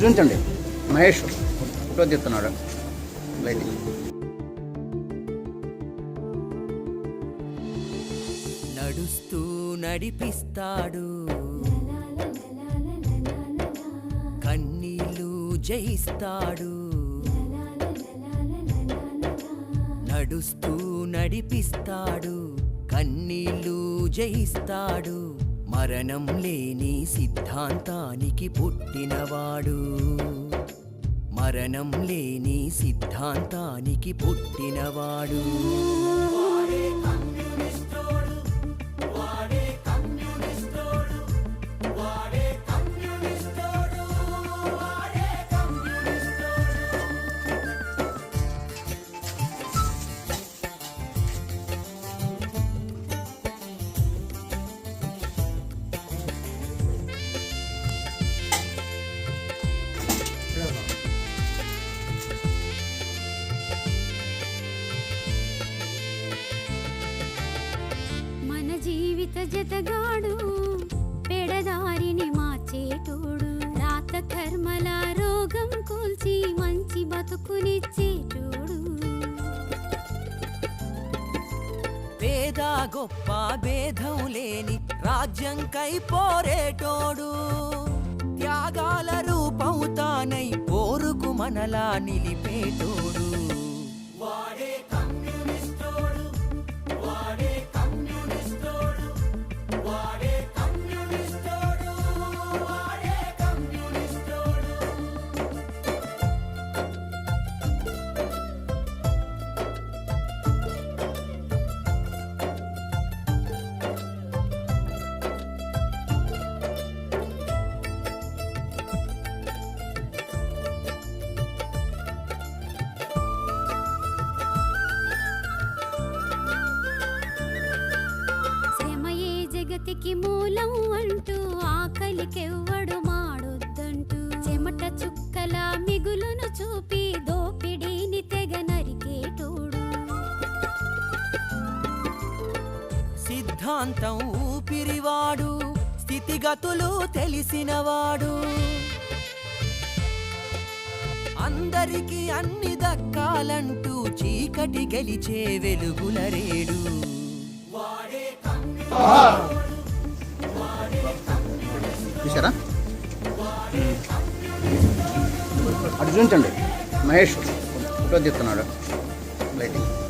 చూపించండి. మహేష్ ఫోటో తీస్తున్నాడు. లైటింగ్. నడుస్తూ నడిపిస్తాడు, కన్నీళ్ళు జయిస్తాడు. నడుస్తూ నడిపిస్తాడు, కన్నీళ్ళు జయిస్తాడు. మరణం లేని సిద్ధాంతానికి పుట్టినవాడు, మరణం లేని సిద్ధాంతానికి పుట్టినవాడు. జీవిత జతగాడు, పెడదారిని మార్చేటోడు, రాత కర్మల రోగం కూల్చి మంచి బతుకునిచ్చేటోడు. పేద గొప్ప భేదం లేని రాజ్యంకై పోరేటోడు, త్యాగాల రూపం తానై పోరుకు మనలా నిలిపేటోడు. జగతికి మూలం అంటూ ఆకలికెవ్వడు మాడొద్దంటూ, చెమట చుక్కల మిగులును చూపి దోపిడీని తెగ నరికేటోడు. సిద్ధాంతం ఊపిరివాడు, స్థితిగతులు తెలిసినవాడు. అందరికీ అన్ని దక్కాలంటూ చీకటి గెలిచే వెలుగుల రేడు. చూసారా? అటు చూపించండి. మహేష్ ఫోటో తీస్తున్నాడు. లైటింగ్.